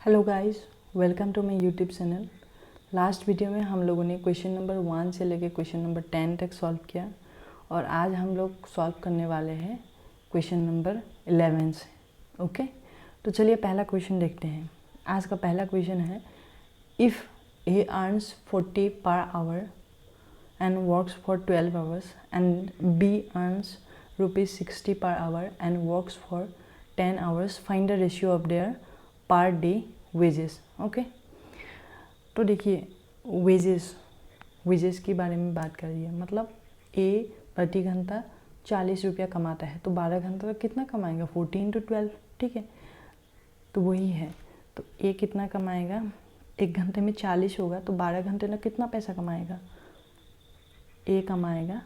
Hello guys, welcome to my YouTube channel. Last video में हम लोगों ने क्वेश्चन नंबर 1 से लेकर क्वेश्चन नंबर 10 तक सॉल्व किया और आज हम लोग सॉल्व करने वाले हैं क्वेश्चन नंबर 11 से। ओके, तो चलिए पहला क्वेश्चन देखते हैं। आज का पहला क्वेश्चन है, if A earns 40 per hour and works for 12 hours and B earns ₹60 per hour and works for 10 hours, find the ratio of their per day wages. Okay, तो देखिए वेजेस के बारे में बात कर रही है। मतलब ए प्रति घंटा 40 रुपया कमाता है, तो 12 घंटा तो कितना कमाएगा? 40 × 12। ठीक है, तो वही है। तो ए कितना कमाएगा? एक घंटे में 40 होगा तो 12 घंटे में कितना पैसा कमाएगा? ए कमाएगा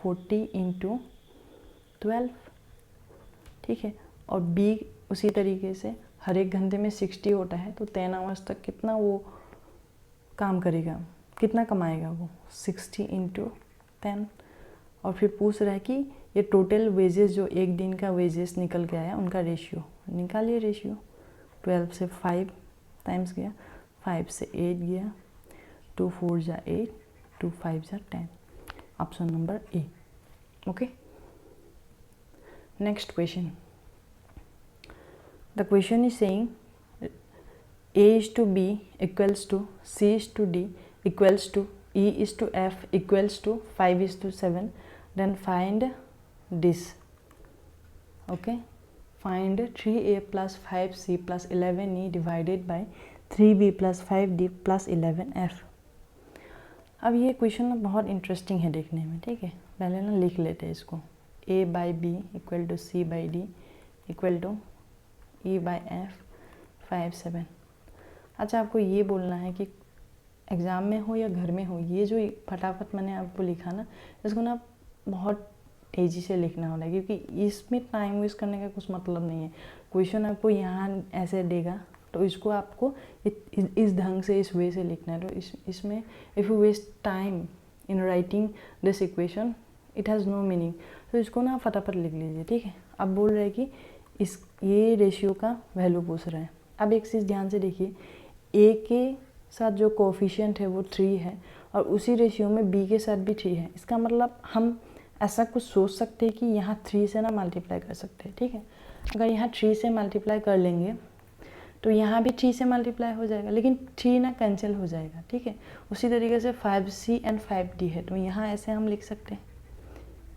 40 × 12। ठीक है, और बी उसी तरीके से हर एक घंटे में 60 होता है, तो 10 आवर्स तक कितना वो काम करेगा, कितना कमाएगा वो? 60 × 10। और फिर पूछ रहा है कि ये टोटल वेजेस जो एक दिन का वेजेस निकल के आया उनका रेशियो निकालिए। रेशियो 12 से 5 टाइम्स गया, 5 से 8 गया, 2 4 जा 8, 2 5 जा 10। Option number A. Okay, next question. The question is saying A is to B equals to C is to D equals to E is to F equals to 5 is to 7. Then find this. Okay, find 3A plus 5C plus 11E divided by 3B plus 5D plus 11F. अब ये question ना बहुत interesting है देखने में। ठीक है, पहले ना लिख लेते हैं इसको। A by B equal to C by D equal to E by F 5 7। अच्छा, आपको ये बोलना है कि एग्ज़ाम में हो या घर में हो, ये जो फटाफट मैंने आपको लिखा ना, इसको ना बहुत तेज़ी से लिखना होगा, क्योंकि इसमें टाइम वेस्ट करने का कुछ मतलब नहीं है। क्वेश्चन आपको यहाँ ऐसे देगा तो इसको आपको इस ढंग से, इस वे से लिखना है। तो इसमें if you waste time in writing this equation it has no meaning. तो इसको ना फटाफट लिख लीजिए। ठीक है, अब बोल रहे हैं कि ये रेशियो का वैल्यू पूछ रहा है। अब एक चीज़ ध्यान से देखिए, ए के साथ जो कोफिशिएंट है वो 3 है और उसी रेशियो में बी के साथ भी 3 है। इसका मतलब हम ऐसा कुछ सोच सकते हैं कि यहाँ 3 से ना मल्टीप्लाई कर सकते हैं। ठीक है, अगर यहाँ 3 से मल्टीप्लाई कर लेंगे तो यहाँ भी 3 से मल्टीप्लाई हो जाएगा, लेकिन 3 ना कैंसिल हो जाएगा। ठीक है, उसी तरीके से 5C एंड 5D है, तो यहाँ ऐसे हम लिख सकते हैं।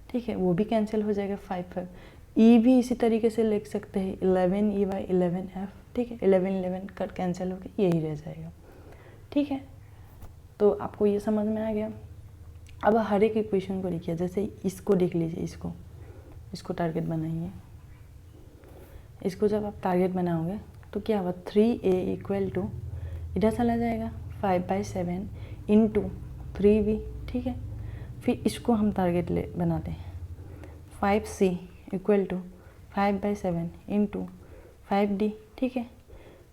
ठीक है, वो भी कैंसिल हो जाएगा 5 5। ई भी इसी तरीके से लिख सकते हैं 11E by 11F। ठीक है, 11 11 कट कैंसिल हो गया, यही रह जाएगा। ठीक है, तो आपको ये समझ में आ गया। अब हर एक इक्वेशन को लिखिए। जैसे इसको देख लीजिए, इसको टारगेट बनाइए। इसको जब आप टारगेट बनाओगे तो क्या होगा? 3A इक्वल टू इधर चला जाएगा 5/7 इंटू 3B। ठीक है, फिर इसको हम टारगेट बनाते हैं 5C equal to 5/7 into 5D। ठीक है,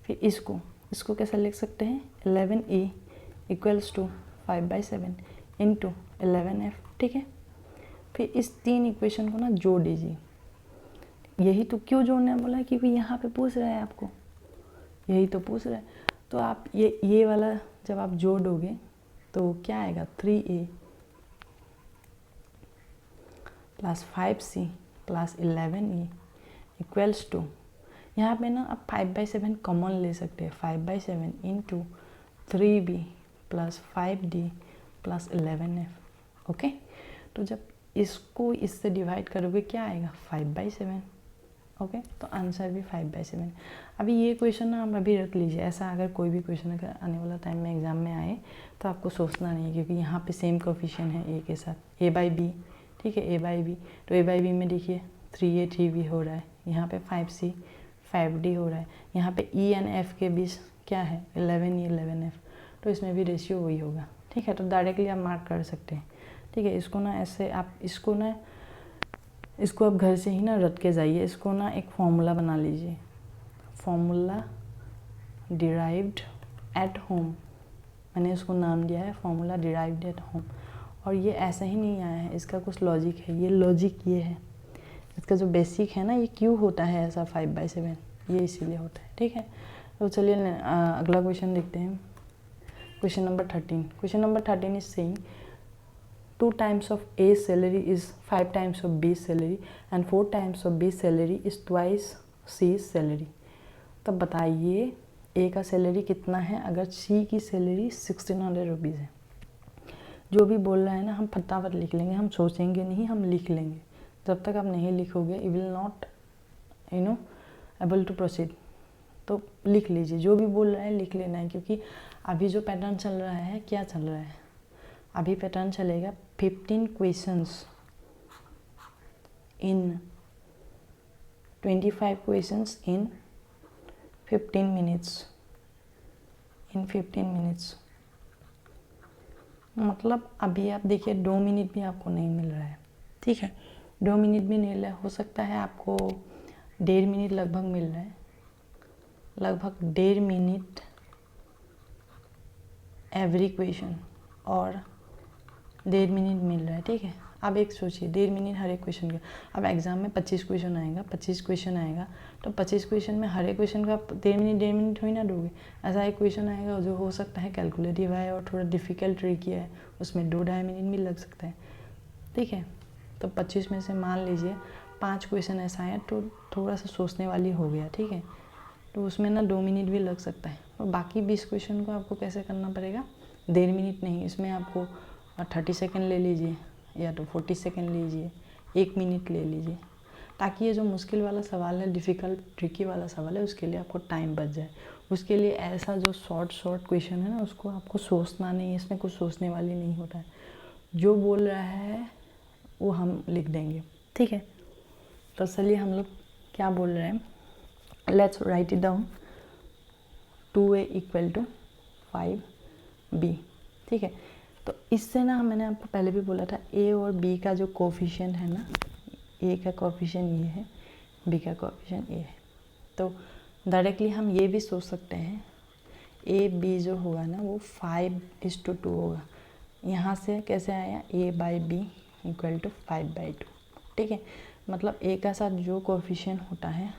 फिर इसको कैसे लिख सकते हैं? 11E equals to 5/7 into 11F। ठीक है, फिर इस 3 इक्वेशन को ना जोड़ दीजिए। यही तो क्यों जोड़ना है बोला है, क्योंकि यहाँ पे पूछ रहा है आपको, यही तो पूछ रहा है। तो आप ये वाला जब आप जोड़ दोगे तो क्या आएगा? 3A plus 5C plus 11E equals to, यहाँ पे ना आप 5/7 कॉमन ले सकते हैं, 5/7 into 3B plus 5D plus 11F। Okay, तो जब इसको इससे डिवाइड करोगे क्या आएगा? 5/7। ओके, तो आंसर भी 5/7। अभी ये क्वेश्चन ना आप अभी रख लीजिए। ऐसा अगर कोई भी क्वेश्चन अगर आने वाला टाइम में एग्ज़ाम में आए तो आपको सोचना नहीं है, क्योंकि यहाँ पे सेम कोफिशिएंट है ए के साथ, A by B। ठीक है, A by B, तो A by B में देखिए 3A 3B हो रहा है, यहाँ पे 5C 5D हो रहा है, यहाँ पे E एंड F के बीच क्या है? 11E 11F, तो इसमें भी रेशियो वही होगा। ठीक है, तो डायरेक्टली आप मार्क कर सकते हैं। ठीक है, इसको ना ऐसे आप इसको आप घर से ही ना रट के जाइए। इसको ना एक फॉर्मूला बना लीजिए, फॉर्मूला डिराइव्ड एट होम। मैंने इसको नाम दिया है फॉर्मूला डिराइव्ड एट होम। और ये ऐसा ही नहीं आया है, इसका कुछ लॉजिक है। ये लॉजिक ये है, इसका जो बेसिक है ना, ये क्यों होता है ऐसा 5/7, ये इसीलिए होता है। ठीक है, तो चलिए अगला क्वेश्चन देखते हैं। Question number 13। Question number 13 is saying 2 times of A salary is 5 times of B salary and 4 times of B salary is twice C's salary। तब बताइए A का सैलरी कितना है अगर C की सैलरी 1600 रुपीज़ है। जो भी बोल रहा है ना हम फटाफट लिख लेंगे, हम सोचेंगे नहीं, हम लिख लेंगे। जब तक आप नहीं लिखोगे you will not able to proceed. तो लिख लीजिए, जो भी बोल रहा है लिख लेना है, क्योंकि अभी जो पैटर्न चल रहा है, क्या चल रहा है अभी पैटर्न चलेगा 15 questions in 25 questions in 15 minutes मतलब अभी आप देखिए 2 मिनट भी आपको नहीं मिल रहा है, ठीक है, 2 मिनट भी नहीं मिल रहा है। हो सकता है आपको 1.5 मिनट लगभग मिल रहा है, लगभग 1.5 मिनट एवरी क्वेश्चन और 1.5 मिनट मिल रहा है, ठीक है। अब एक सोचिए 1.5 मिनट हर एक क्वेश्चन का। अब एग्जाम में 25 क्वेश्चन आएगा, 25 क्वेश्चन आएगा, तो 25 क्वेश्चन में हर एक क्वेश्चन का 1.5 मिनट ही ना दोगे। ऐसा एक क्वेश्चन आएगा जो हो सकता है कैलकुलेटिव है और थोड़ा डिफिकल्ट ट्रिकी है, उसमें 2-2.5 मिनट भी लग सकता है, ठीक है। तो 25 में से मान लीजिए 5 क्वेश्चन ऐसा है तो थोड़ा सा सोचने वाली हो गया, ठीक है, तो उसमें ना 2 मिनट भी लग सकता है। और बाकी 20 क्वेश्चन को आपको कैसे करना पड़ेगा, 1.5 मिनट नहीं, इसमें आपको 30 सेकेंड ले लीजिए या तो 40 सेकेंड लीजिए, 1 मिनट ले लीजिए, ताकि ये जो मुश्किल वाला सवाल है, डिफ़िकल्ट ट्रिकी वाला सवाल है, उसके लिए आपको टाइम बच जाए। उसके लिए ऐसा जो शॉर्ट क्वेश्चन है ना, उसको आपको सोचना नहीं है, इसमें कुछ सोचने वाली नहीं होता है। जो बोल रहा है वो हम लिख देंगे, ठीक है। तो चलिए हम लोग क्या बोल रहे हैं, let's write it down. 2A = 5B, ठीक है। तो इससे ना मैंने आपको पहले भी बोला था A और B का जो कोफिशिएंट है ना, A का कोफिशिएंट ये है, B का कोफिशिएंट ये है। तो डायरेक्टली हम ये भी सोच सकते हैं AB जो होगा ना वो 5:2 होगा। यहाँ से कैसे आया, A/B = 5/2, ठीक है। मतलब A का साथ जो कोफिशिएंट होता है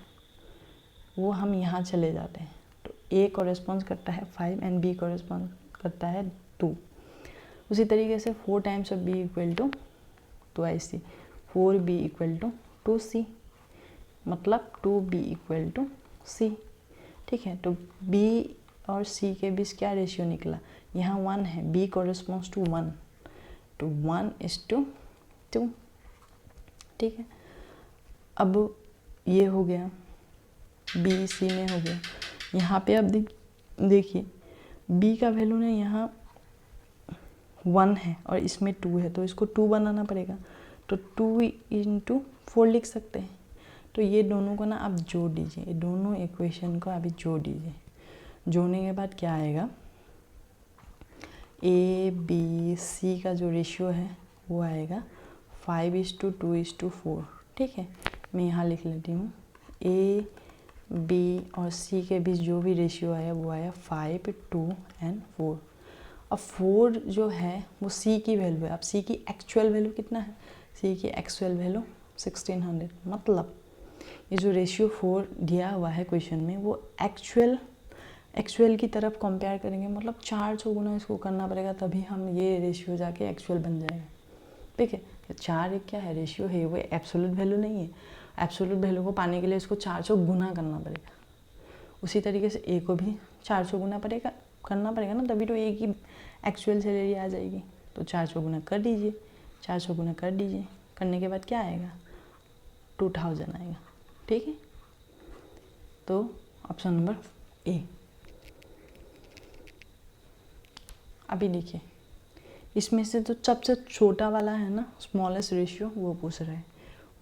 वो हम यहाँ चले जाते हैं, तो A कॉरेस्पॉन्ड करता है 5 एंड B कॉरेस्पॉन्ड करता है 2। उसी तरीके से 4 times of B = 2C, 4B = 2C, मतलब 2B = C, ठीक है। तो B और C के बीच क्या रेशियो निकला, यहाँ 1 है, B कॉरेस्पॉन्ड्स टू 1, तो 1:2, ठीक है। अब ये हो गया, B C में हो गया। यहाँ पे अब देखिए B का वैल्यू ना यहाँ 1 है और इसमें 2 है, तो इसको 2 बनाना पड़ेगा, तो 2 × 4 लिख सकते हैं। तो ये दोनों को ना आप जोड़ दीजिए, दोनों इक्वेशन को अभी जोड़ दीजिए। जोड़ने के बाद क्या आएगा, A/B/C का जो रेशियो है वो आएगा 5:2:4, ठीक है। मैं यहाँ लिख लेती हूँ, A, B और C के बीच जो भी रेशियो आया वो आया 5, 2 एंड 4। अब 4 जो है वो C की वैल्यू है। अब C की एक्चुअल वैल्यू कितना है, C की एक्चुअल वैल्यू 1600। मतलब ये जो रेशियो 4 दिया हुआ है क्वेश्चन में वो एक्चुअल की तरफ कंपेयर करेंगे, मतलब 400 गुना इसको करना पड़ेगा, तभी हम ये रेशियो जाके एक्चुअल बन जाएगा, ठीक है। 4 एक क्या है, रेशियो है, वो एब्सोल्यूट वैल्यू नहीं है। एब्सोल्यूट वैल्यू को पाने के लिए इसको 400 गुना करना पड़ेगा। उसी तरीके से A को भी 400 गुना करना पड़ेगा ना, तभी तो A की एक्चुअल सैलरी आ जाएगी। तो 400 गुना कर दीजिए, 400 गुना कर दीजिए, करने के बाद क्या आएगा, 2000 आएगा, ठीक है। तो ऑप्शन नंबर A। अभी देखिए इसमें से तो सबसे छोटा वाला है ना, स्मॉलेस्ट रेशियो, वो पूछ रहा है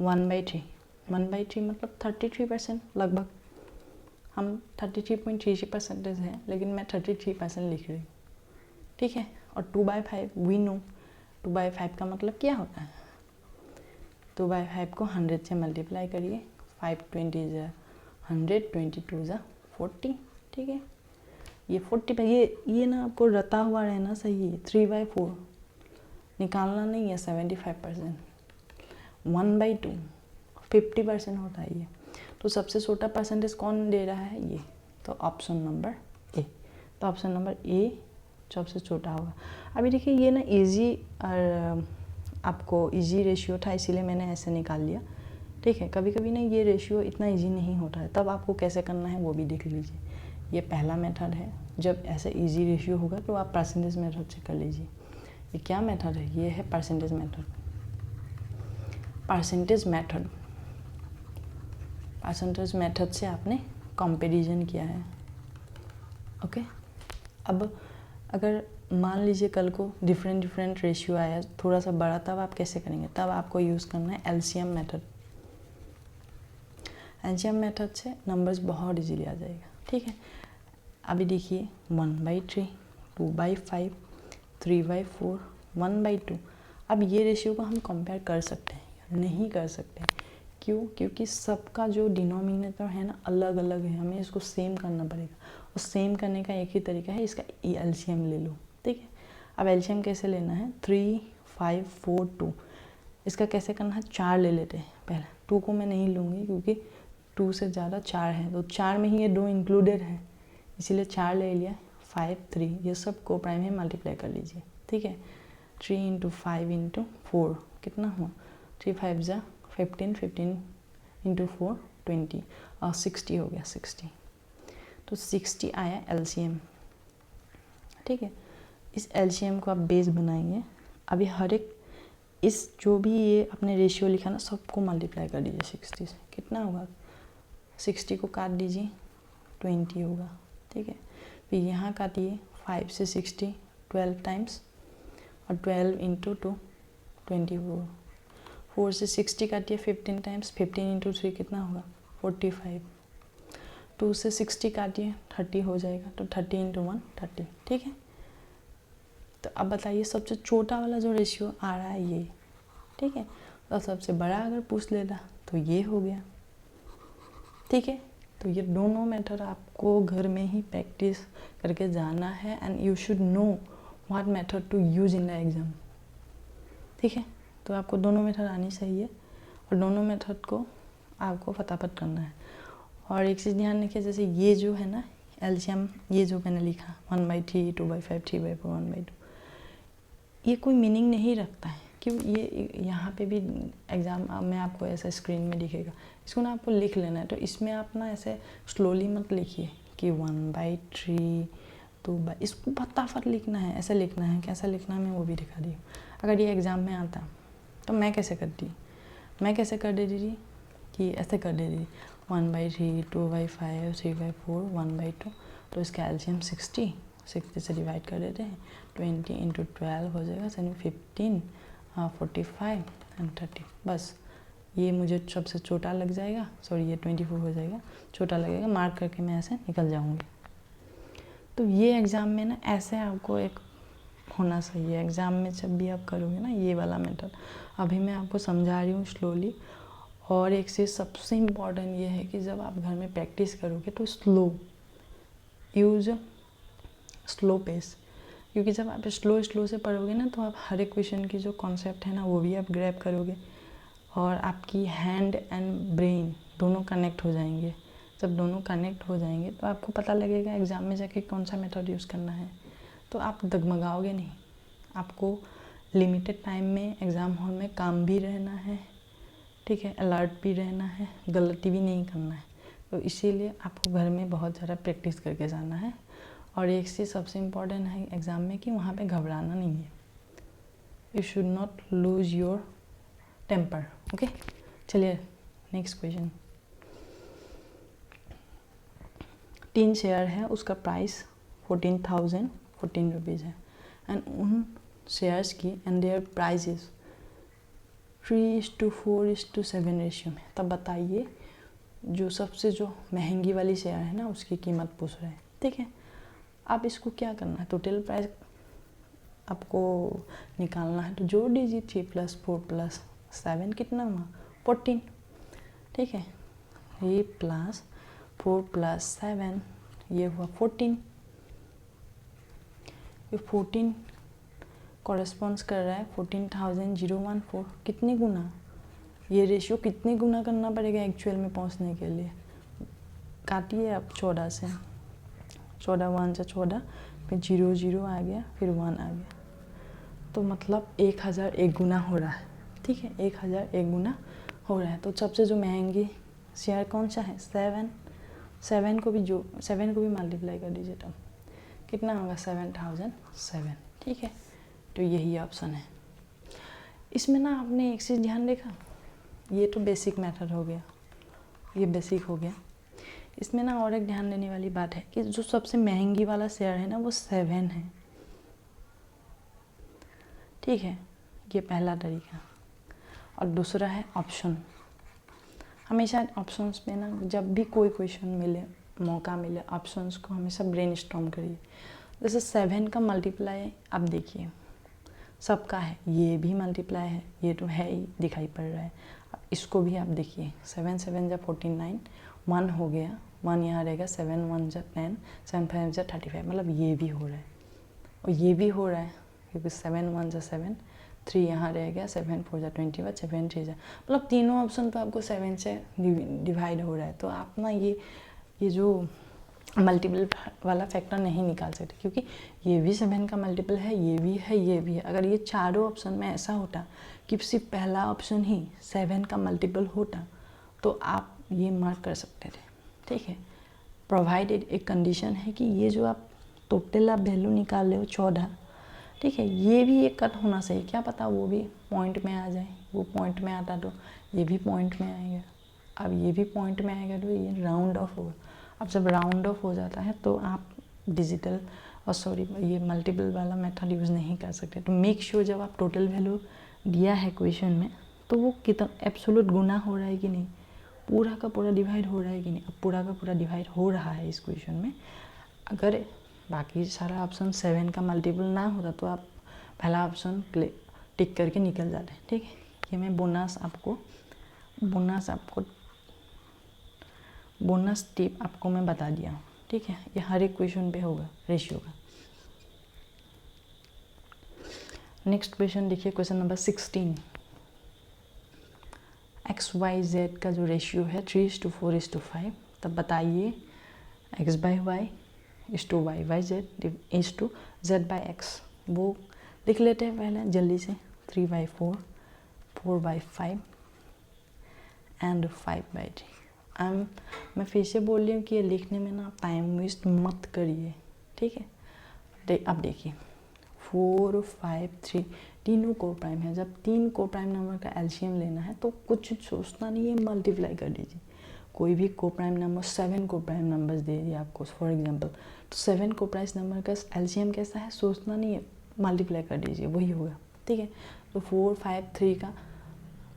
1/3। 1/3 मतलब 33% लगभग। हम 33.33% है, लेकिन मैं 33% लिख रही हूँ, ठीक है। और 2/5 वी नो, 2/5 का मतलब क्या होता है, 2/5 को 100 से मल्टीप्लाई करिए, 520 × 100, 22 × 40, ठीक है। ये 40 पे ये ना आपको रटा हुआ रहना चाहिए, 3/4 निकालना नहीं है। 75%, 1/2 50% होता है ये। तो सबसे छोटा परसेंटेज कौन दे रहा है, ये। तो ऑप्शन नंबर ए। तो ऑप्शन नंबर ए सबसे छोटा होगा। अभी देखिए ये ना इजी और आपको इजी रेशियो था, इसीलिए मैंने ऐसे निकाल लिया। ठीक है, कभी कभी ना ये रेशियो इतना इजी नहीं होता है, तब आपको कैसे करना है वो भी देख लीजिए। ये पहला मेथड है, जब ऐसे इजी रेशियो होगा तो आप परसेंटेज मेथड से कर लीजिए। ये क्या मेथड है? ये है परसेंटेज मेथड। परसेंटेज मेथड से आपने कंपैरिजन किया है। ओके, अब अगर मान लीजिए कल को डिफरेंट रेशियो आया, थोड़ा सा बड़ा, तब आप कैसे करेंगे? तब आपको यूज़ करना है एलसीएम मेथड। एलसीएम मेथड से नंबर्स बहुत इजीली आ जाएगा। ठीक है, अभी देखिए 1/3, 2/5, 3/4, 1/2। अब ये रेशियो को हम कंपेयर कर सकते हैं? नहीं कर सकते। क्यों? क्योंकि सबका जो डिनोमिनेटर है ना अलग अलग है, हमें इसको सेम करना पड़ेगा। और सेम करने का एक ही तरीका है, इसका एलसीएम ले लो। ठीक है, अब एलसीएम कैसे लेना है? 3, 5, 4, 2। इसका कैसे करना है? 4 ले लेते हैं पहले। 2 को मैं नहीं लूँगी क्योंकि 2 से ज़्यादा 4 है, तो 4 में ही ये 2 इंक्लूडेड है, इसीलिए 4 ले लिया। 5, 3, ये सब को प्राइम में मल्टीप्लाई कर लीजिए। ठीक है, 3 × 5 × 4 कितना हुआ? 3 5 ज़ा 15, 15 × 4 20 और 60 हो गया 60। तो 60 आया एलसीएम। ठीक है, इस एलसीएम को आप बेस बनाएंगे। अभी हर एक इस जो भी ये अपने रेशियो लिखा ना सबको मल्टीप्लाई कर दीजिए 60 से। कितना होगा? 60 को काट दीजिए 20 होगा। ठीक है, फिर यहाँ काटिए 5 से 60 12 टाइम्स और 12 × 2 24। 4 से 60 काटिए 15 टाइम्स, 15 × 3 कितना होगा? 45। 2 से 60 काटिए 30 हो जाएगा, तो 30 × 1 30। ठीक है, तो अब बताइए सबसे छोटा वाला जो रेशियो आ रहा है ये। ठीक है, और सबसे बड़ा अगर पूछ लेता तो ये हो गया। ठीक है, तो ये दोनों मेथड आपको घर में ही प्रैक्टिस करके जाना है and you should know what method to use in the exam. ठीक है, तो आपको दोनों मेथड आनी चाहिए और दोनों मेथड को आपको फटाफट करना है। और एक चीज़ ध्यान रखिए, जैसे ये जो है ना एलसीएम, ये जो मैंने लिखा 1/3, 2/5, 3/4, 1/2, ये कोई मीनिंग नहीं रखता है। क्यों? ये यहाँ पे भी एग्ज़ाम में आपको ऐसा स्क्रीन में दिखेगा, इसको ना आपको लिख लेना है। तो इसमें आप ना ऐसे स्लोली मत लिखिए कि 1/3, 2/, इसको फटाफट लिखना है, ऐसे लिखना है। कैसा लिखना है मैं वो भी दिखा दी हूँ। अगर ये एग्ज़ाम में आता तो मैं कैसे करती? मैं कैसे कर देती थी कि ऐसे कर देती थी 1/3, 2/5, 3/4, 1/2। तो इसका एलसीएम 60 से डिवाइड कर देते हैं। 20 × 12 हो जाएगा, 15, 45 एंड 30। बस ये मुझे सबसे छोटा लग जाएगा, सॉरी ये 24 हो जाएगा, छोटा लगेगा, मार्क करके मैं ऐसे निकल जाऊंगी। तो ये एग्ज़ाम में ना ऐसे आपको एक होना चाहिए। एग्ज़ाम में जब भी आप करोगे ना ये वाला मेथड, अभी मैं आपको समझा रही हूँ स्लोली। और एक चीज़ सबसे इम्पॉर्टेंट ये है कि जब आप घर में प्रैक्टिस करोगे तो स्लो पेस, क्योंकि जब आप स्लो से पढ़ोगे ना तो आप हर एक क्वेश्चन की जो कॉन्सेप्ट है ना वो भी आप ग्रैब करोगे और आपकी हैंड एंड ब्रेन दोनों कनेक्ट हो जाएंगे। जब दोनों कनेक्ट हो जाएंगे तो आपको पता लगेगा एग्ज़ाम में जाके कौन सा मेथड यूज़ करना है। तो आप डगमगाओगे नहीं। आपको लिमिटेड टाइम में एग्ज़ाम हॉल में काम भी रहना है, ठीक है, अलर्ट भी रहना है, गलती भी नहीं करना है। तो इसीलिए आपको घर में बहुत ज़्यादा प्रैक्टिस करके जाना है। और एक चीज़ सबसे इम्पॉर्टेंट है एग्ज़ाम में कि वहाँ पे घबराना नहीं है। You should not lose your temper. Okay, चलिए नेक्स्ट क्वेश्चन। 3 शेयर है, उसका प्राइस 14,014 रुपीज़ है एंड उन शेयर्स की एंड देयर प्राइजेस 3:4:7 रेशियो में। तब बताइए जो सबसे जो महंगी वाली शेयर है ना उसकी कीमत पूछ रहे हैं। ठीक है, आप इसको क्या करना है, टोटल प्राइस आपको निकालना है। तो जोड़ दीजिए 3 + 4 + 7 कितना हुआ? 14। ठीक है, 3 + 4 + 7 ये हुआ 14। ये 14 कॉरेस्पॉन्ड्स कर रहा है 14,014। कितनी गुना? ये रेशियो कितनी गुना करना पड़ेगा एक्चुअल में पहुंचने के लिए? काटिए आप 14 से, 14 1 जा 14, फिर 0 0 आ गया, फिर 1 आ गया, तो मतलब 1001 गुना हो रहा है। ठीक है, 1001 गुना हो रहा है। तो सबसे जो महंगी शेयर कौन सा है? 7 को भी मल्टीप्लाई कर दीजिए, तब कितना होगा? 7007। ठीक है, तो यही ऑप्शन है। इसमें ना आपने एक चीज़ ध्यान देखा, ये तो बेसिक मेथड हो गया, ये बेसिक हो गया। इसमें ना और एक ध्यान देने वाली बात है कि जो सबसे महंगी वाला शेयर है ना वो 7 है। ठीक है, ये पहला तरीका। और दूसरा है ऑप्शन। हमेशा ऑप्शंस में ना जब भी कोई क्वेश्चन मिले, मौका मिले, ऑप्शंस को हमेशा ब्रेनस्टॉर्म करिए। जैसे 7 का मल्टीप्लाई आप देखिए, सबका है, ये भी मल्टीप्लाई है, ये तो है ही, दिखाई पड़ रहा है। इसको भी आप देखिए, 7 7 जा 49, 1 हो गया, 1 यहाँ रहेगा, 7 1 जा 10, 7 5 जा 35, मतलब ये भी हो रहा है और ये भी हो रहा है, क्योंकि 7 1 जा 7, 3 यहाँ रह गया, 7 4 जा 21, 7 3 जा, मतलब तीनों ऑप्शन पे आपको 7 से डिवाइड हो रहा है। तो आप ना ये जो मल्टीपल वाला फैक्टर नहीं निकाल सकते, क्योंकि ये भी 7 का मल्टीपल है, ये भी है, ये भी है। अगर ये चारों ऑप्शन में ऐसा होता कि सिर्फ पहला ऑप्शन ही 7 का मल्टीपल होता तो आप ये मार्क कर सकते थे। ठीक है, प्रोवाइडेड एक कंडीशन है कि ये जो आप टोटल आप वैल्यू निकाल रहे हो 14, ठीक है, ये भी एक कट होना चाहिए। क्या पता वो भी पॉइंट में आ जाए, वो पॉइंट में आता तो ये भी पॉइंट में आएगा, अब ये भी पॉइंट में आएगा तो ये राउंड ऑफ होगा। अब जब राउंड ऑफ हो जाता है तो आप डिजिटल ये मल्टीपल वाला मेथड यूज़ नहीं कर सकते। तो मेक श्योर जब आप टोटल वैल्यू दिया है क्वेश्चन में तो वो कितना एब्सोल्यूट गुना हो रहा है कि नहीं, पूरा का पूरा डिवाइड हो रहा है कि नहीं। अब पूरा का पूरा डिवाइड हो रहा है इस क्वेश्चन में। अगर बाकी सारा ऑप्शन 7 का मल्टीपल ना होता तो आप पहला ऑप्शन टिक करके निकल जाते। ठीक है, ये मैं बोनस टिप आपको मैं बता दिया हूँ। ठीक है, ये हर एक क्वेश्चन पे होगा रेशियो का। नेक्स्ट क्वेश्चन देखिए, क्वेश्चन नंबर 16। XYZ का जो रेशियो है 3:4:5, तब बताइए x/y/y/z/z/x। वो लिख लेते हैं पहले जल्दी से, 3/4, 4/5 एंड 5/3। मैं फिर से बोल रही हूँ कि ये लिखने में ना टाइम वेस्ट मत करिए। ठीक है, अब देखिए 4 5 3 तीनों को प्राइम है। जब 3 को प्राइम नंबर का एलसीएम लेना है तो कुछ सोचना नहीं है, मल्टीप्लाई कर दीजिए। कोई भी को प्राइम नंबर 7 को प्राइम नंबर्स दे दिए आपको फॉर एग्जांपल, तो 7 को प्राइम नंबर का एलसीएम कैसा है, सोचना नहीं है, मल्टीप्लाई कर दीजिए, वही होगा। ठीक है, तो 4 5 3 का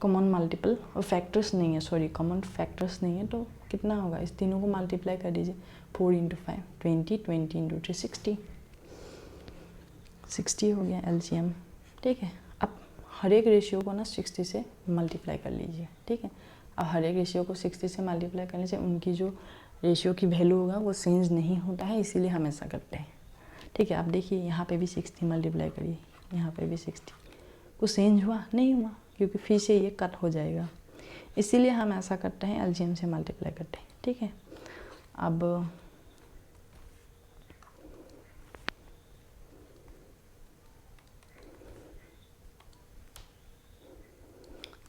कॉमन मल्टीपल और फैक्टर्स नहीं है, कॉमन फैक्टर्स नहीं है, तो कितना होगा, इस तीनों को मल्टीप्लाई कर दीजिए। 4 × 5 20, 20 × 3 60 हो गया एलसीएम। ठीक है, अब हर एक रेशियो को ना 60 से मल्टीप्लाई कर लीजिए। ठीक है, अब हर एक रेशियो को 60 से मल्टीप्लाई करने से उनकी जो रेशियो की वैल्यू होगा वो चेंज नहीं होता है, इसीलिए हम ऐसा करते हैं। ठीक है, आप देखिए यहाँ पे भी 60 मल्टीप्लाई करिए, यहाँ पे भी 60, कुछ चेंज हुआ नहीं हुआ, क्योंकि फिर से ये कट हो जाएगा, इसीलिए हम ऐसा करते हैं, एलसीएम से मल्टीप्लाई करते हैं। ठीक है, अब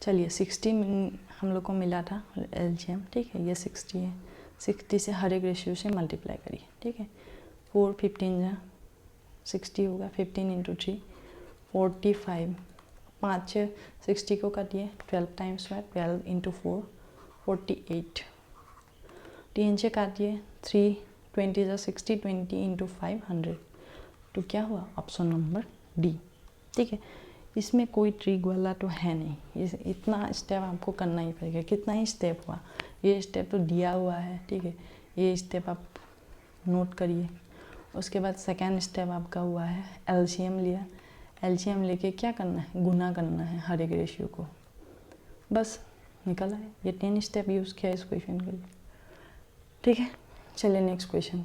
चलिए 60 हम लोग को मिला था एलसीएम। ठीक है, ये 60 है, 60 से हर एक रेशियो से मल्टीप्लाई करिए। ठीक है, 4 15 जा 60 होगा, 15 × 3 45, 5 6 60 को काटिए, 12 टाइम्स 12 × 4 48, 3 से काटिए 3 20 जा 60, 20 × 5 100, तो क्या हुआ, ऑप्शन नंबर डी। ठीक है, इसमें कोई ट्रिक वाला तो है नहीं, इतना स्टेप आपको करना ही पड़ेगा। कितना ही स्टेप हुआ, ये स्टेप तो दिया हुआ है। ठीक है, ये स्टेप आप नोट करिए। उसके बाद सेकेंड स्टेप आपका हुआ है एलसीएम लिया, एलसीएम लेके क्या करना है, गुना करना है हर एक रेशियो को, बस निकल आए। ये 10 स्टेप यूज़ किया इस क्वेश्चन के लिए। ठीक है, चलिए next question.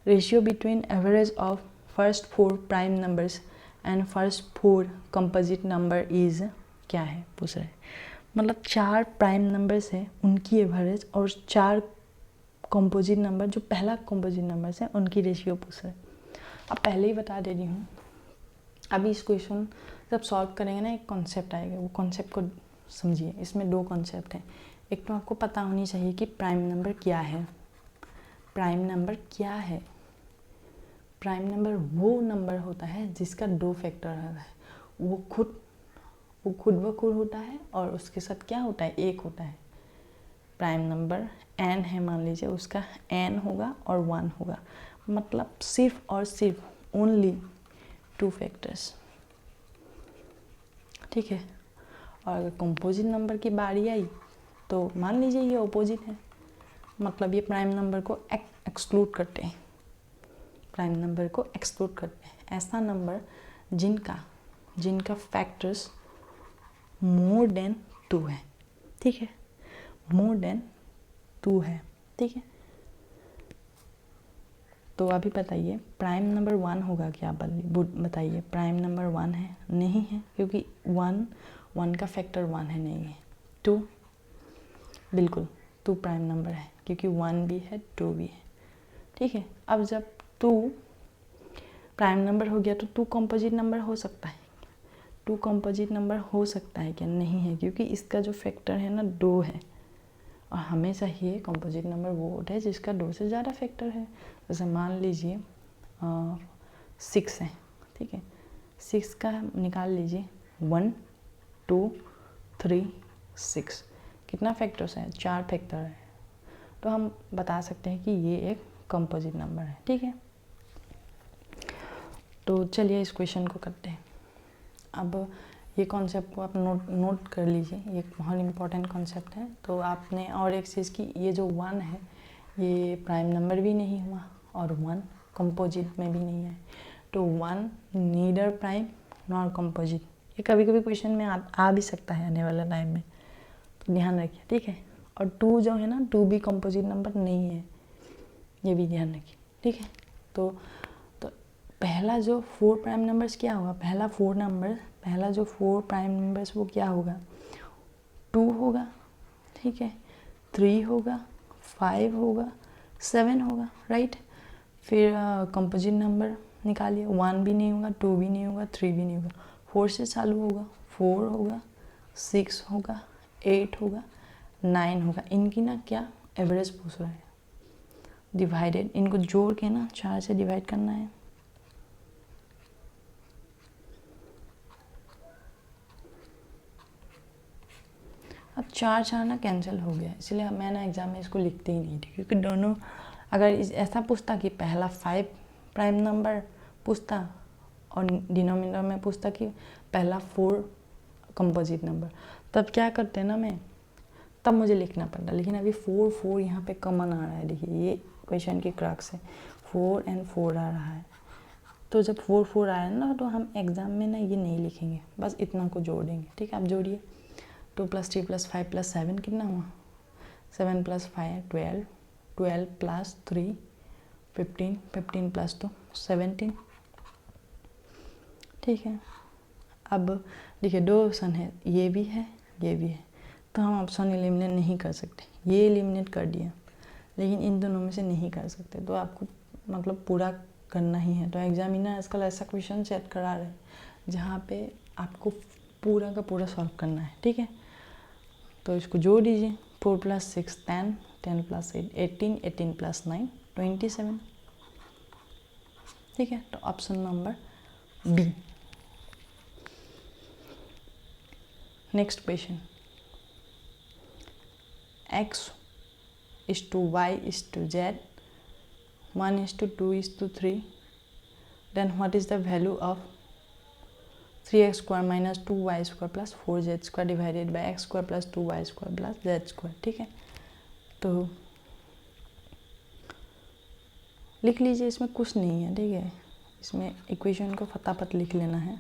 Ratio between average of first 4 prime numbers and first 4 composite number is, क्या है पूछ रहे हैं, मतलब 4 प्राइम नंबर्स है उनकी एवरेज और 4 कॉम्पोजिट नंबर, जो पहला कॉम्पोजिट नंबर है उनकी रेशियो पूछ रहे हैं। अब पहले ही बता दे रही हूँ, अभी इस क्वेश्चन जब सॉल्व करेंगे ना एक कॉन्सेप्ट आएगा, वो कॉन्सेप्ट को समझिए। इसमें दो कॉन्सेप्ट हैं। एक तो आपको पता होनी चाहिए कि प्राइम नंबर क्या है। प्राइम नंबर क्या है? प्राइम नंबर वो नंबर होता है जिसका दो फैक्टर होता है, वो खुद ब खुद होता है और उसके साथ क्या होता है, एक होता है। प्राइम नंबर n है मान लीजिए, उसका n होगा और 1 होगा, मतलब सिर्फ और सिर्फ ओनली 2 फैक्टर्स, ठीक है। और अगर कंपोजिट नंबर की बारी आई तो मान लीजिए ये ऑपोजिट है, मतलब ये प्राइम नंबर को एक्सक्लूड करते हैं, प्राइम नंबर को एक्सक्लूड करते हैं। ऐसा नंबर जिनका फैक्टर्स मोर देन 2 है, ठीक है, मोर देन 2 है, ठीक है। तो अभी बताइए प्राइम नंबर 1 होगा क्या? बताइए प्राइम नंबर 1 है? नहीं है, क्योंकि 1 का फैक्टर 1 है, नहीं है। 2 बिल्कुल 2 प्राइम नंबर है, क्योंकि 1 भी है 2 भी है, ठीक है। अब जब 2 प्राइम नंबर हो गया तो 2 कंपोजिट नंबर हो सकता है। 2 कंपोजिट नंबर हो सकता है क्या? नहीं है, क्योंकि इसका जो फैक्टर है ना 2 है, और हमें चाहिए कंपोजिट नंबर वो होता है जिसका 2 से ज़्यादा फैक्टर है। जैसे मान लीजिए 6 है, ठीक है, 6 का निकाल लीजिए 1 2 3 6, कितना फैक्टर्स है? 4 फैक्टर है, तो हम बता सकते हैं कि ये एक कंपोजिट नंबर है, ठीक है। तो चलिए इस क्वेश्चन को करते हैं। अब ये कॉन्सेप्ट को आप नोट कर लीजिए, ये बहुत इंपॉर्टेंट कॉन्सेप्ट है। तो आपने और एक चीज़ की, ये जो 1 है ये प्राइम नंबर भी नहीं हुआ और 1 कंपोजिट में भी नहीं है, तो 1 नीदर प्राइम नॉर कंपोजिट। ये कभी कभी क्वेश्चन में आ भी सकता है आने वाले टाइम में, तो ध्यान रखिए, ठीक है। और 2 जो है ना, 2 भी कंपोजिट नंबर नहीं है, ये भी ध्यान रखिए, ठीक है। तो पहला जो 4 प्राइम नंबर्स क्या होगा? पहला जो 4 प्राइम नंबर्स वो क्या होगा? 2 होगा, ठीक है, 3 होगा, 5 होगा, 7 होगा, राइट। फिर कंपोजिट नंबर निकालिए, 1 भी नहीं होगा, 2 भी नहीं होगा, 3 भी नहीं होगा, 4 से चालू होगा, 4 होगा, 6 होगा, 8 होगा, 9 होगा। इनकी ना क्या एवरेज पूछ रहा है, डिवाइडेड, इनको जोड़ के ना 4 से डिवाइड करना है। अब 4 ना कैंसिल हो गया, इसलिए मैं ना एग्ज़ाम में इसको लिखते ही नहीं थी, क्योंकि दोनों अगर ऐसा पूछता कि पहला 5 प्राइम नंबर पूछता और डिनोमिनेटर में पूछता कि पहला 4 कंपोजिट नंबर, तब क्या करते ना मैं, तब मुझे लिखना पड़ता। लेकिन अभी 4 यहाँ पे कॉमन आ रहा है, देखिए ये क्वेश्चन की क्रक्स है, 4 और 4 आ रहा है। तो जब 4 आया ना, तो हम एग्ज़ाम में ना ये नहीं लिखेंगे, बस इतना को जोड़ देंगे, ठीक है। आप जोड़िए, 2 + 3 + 5 + 7 कितना हुआ? 7 + 5 12, 12 + 3 15, 15 + 2 17, ठीक है। अब देखिए 2 ऑप्शन है, ये भी है ये भी है, तो हम ऑप्शन एलिमिनेट नहीं कर सकते। ये एलिमिनेट कर दिया, लेकिन इन दोनों में से नहीं कर सकते, तो आपको मतलब पूरा करना ही है। तो एग्जामिनर आजकल ऐसा क्वेश्चन सेट करा रहे हैं जहाँ पे आपको पूरा का पूरा सॉल्व करना है, ठीक है। तो इसको जोड़ दीजिए, 4 + 6 10, 10 + 8 18, 18 + 9 27, ठीक है। तो option number B. Next question, x = y = z, 1 = 2 = 3, then what is the value of 3x² - 2y² + 4z² divided by x² + 2y² + z², ठीक है। तो लिख लीजिए, इसमें कुछ नहीं है, ठीक है। इसमें इक्वेशन को फटाफट लिख लेना है।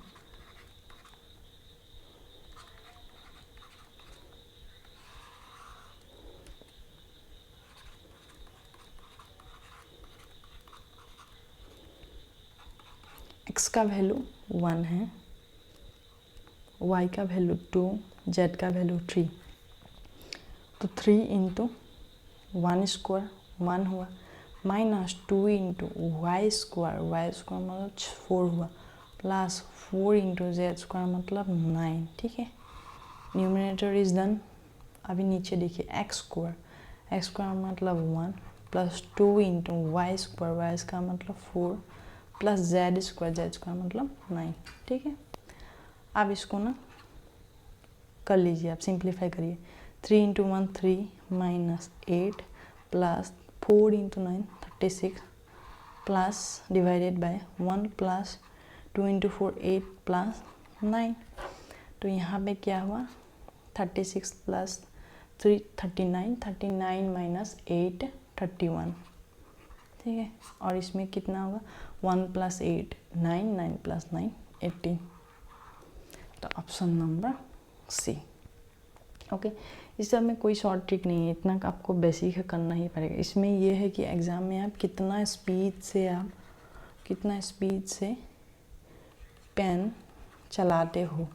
x का वैल्यू 1 है, y का वैल्यू 2, z का वैल्यू 3, तो 3 × 1² 1 हुआ, माइनस 2 इंटू वाई स्क्वायर मतलब 4 हुआ, प्लस 4 इंटू जेड स्क्वायर मतलब 9। ठीक है, न्यूमरेटर इज डन। अभी नीचे देखिए एक्स स्क्वायर मतलब 1 प्लस 2 इंटू वाई स्क्वायर मतलब 4 प्लस जेड स्क्वायर मतलब 9। ठीक है, अब इसको ना कर लीजिए, आप सिंप्लीफाई करिए। 3 into 1 3 minus 8 plus 4 into 9 36 plus divided by 1 plus 2 into 4 8 plus 9। तो यहाँ पे क्या हुआ 36 प्लस 3 39 माइनस 8 31। ठीक है, और इसमें कितना होगा 1 प्लस 8 9 9 प्लस 9 18। तो ऑप्शन नंबर सी। ओके, इस सब में कोई शॉर्ट ट्रिक नहीं है, इतना आपको बेसिक करना ही पड़ेगा। इसमें यह है कि एग्ज़ाम में आप कितना स्पीड से पेन चलाते हो,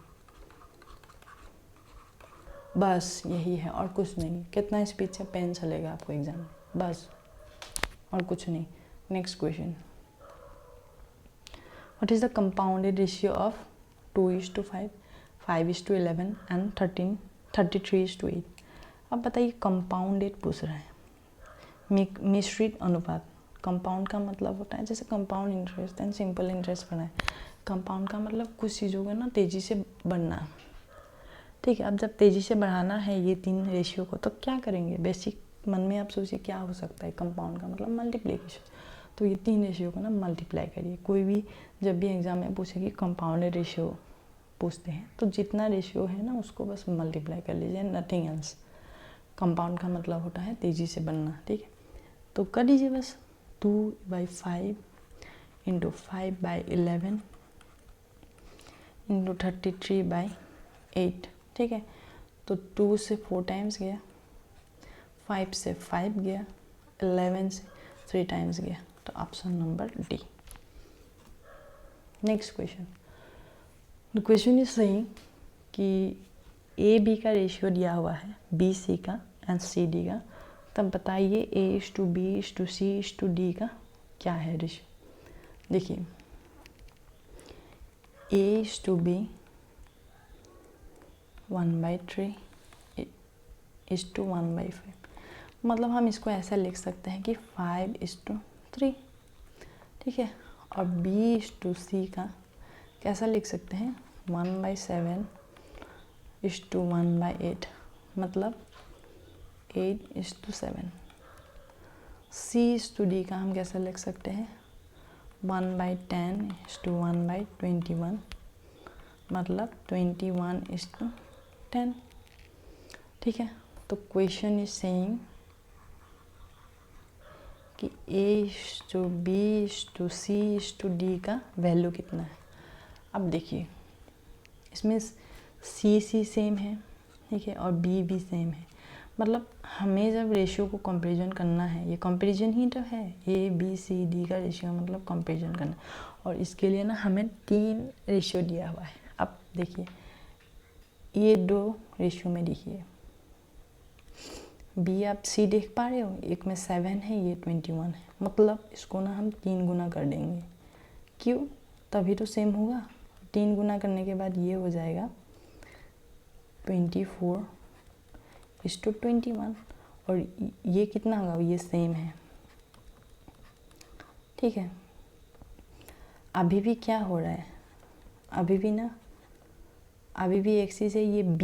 बस यही है और कुछ नहीं। कितना स्पीड से पेन चलेगा आपको एग्ज़ाम में, बस और कुछ नहीं। Next question, what is the compounded ratio of 2:5, 5:11 and 33:8। अब बताइए, कंपाउंडेड पूछ रहा है, मिश्रित अनुपात। कंपाउंड का मतलब होता है जैसे compound interest and simple interest पढ़ा है। कंपाउंड का मतलब कुछ चीज़ों का ना तेज़ी से बढ़ना। ठीक है, अब जब तेज़ी से बढ़ाना है ये 3 रेशियो को, तो क्या करेंगे? बेसिक मन में आप सोचिए क्या हो सकता है। कंपाउंड का मतलब मल्टीप्लिकेशन, तो ये 3 रेशियो को ना मल्टीप्लाई करिए। कोई भी जब भी एग्जाम में पूछे कि कंपाउंडेड रेशियो पूछते हैं तो जितना रेशियो है ना उसको बस मल्टीप्लाई कर लीजिए, नथिंग एल्स। कंपाउंड का मतलब होता है तेज़ी से बनना। ठीक है, तो कर लीजिए बस 2/5 इंटू 5/11 इंटू 33/8। ठीक है, तो 2 से 4 टाइम्स गया, 5 से 5 गया, 11 से 3 टाइम्स गया। तो option number D. Next question, the question is saying कि ए बी का रेशियो दिया हुआ है, बी सी का एंड सी डी का। तब बताइए A:B:C:D का क्या है रेशियो। देखिए A:B 1/3 1/5, मतलब हम इसको ऐसा लिख सकते हैं कि 5:3। ठीक है, और B:C का कैसा लिख सकते हैं 1/7 1/8, मतलब 8:7। C:D का हम कैसा लिख सकते हैं 1/10 1/21, मतलब 21:10। ठीक है, तो क्वेश्चन इज सेइंग कि A:B:C:D का वैल्यू कितना है। अब देखिए इसमें C सेम है, ठीक है, और B भी सेम है। मतलब हमें जब रेशियो को कंपैरिजन करना है, ये कंपैरिजन ही तो है, ABCD का रेशियो मतलब कंपैरिजन करना। और इसके लिए ना हमें 3 रेशियो दिया हुआ है। अब देखिए ये 2 रेशियो में देखिए, B आप C देख पा रहे हो, एक में 7 है, ये 21 है, मतलब इसको ना हम 3 गुना कर देंगे। क्यों? तभी तो सेम होगा। 3 गुना करने के बाद ये हो जाएगा 24:21, और ये कितना होगा, ये सेम है। ठीक है, अभी भी क्या हो रहा है, अभी भी एक चीज़ है, ये B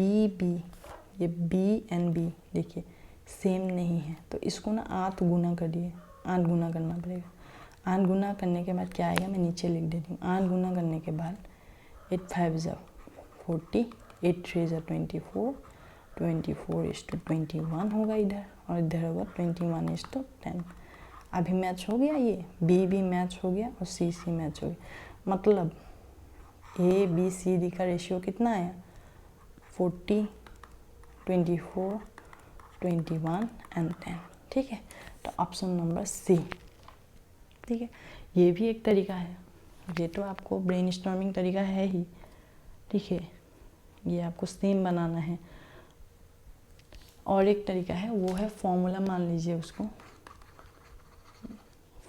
एंड B देखिए सेम नहीं है, तो इसको ना 8 गुना करिए, 8 गुना करना पड़ेगा। 8 गुना करने के बाद क्या आएगा, मैं नीचे लिख देती हूँ। 8 गुना करने के बाद 8 5 40, 8 3 24, 24:21 होगा इधर, और इधर होगा 21:10। अभी मैच हो गया, ये B मैच हो गया और C मैच हो गया, मतलब ABCD का रेशियो कितना आया 40, 24, 21 एंड 10। ठीक है, तो ऑप्शन नंबर C। ठीक है, ये भी एक तरीका है, ये तो आपको ब्रेनस्टॉर्मिंग तरीका है ही। ठीक है, ये आपको सेम बनाना है। और एक तरीका है, वो है फॉर्मूला, मान लीजिए उसको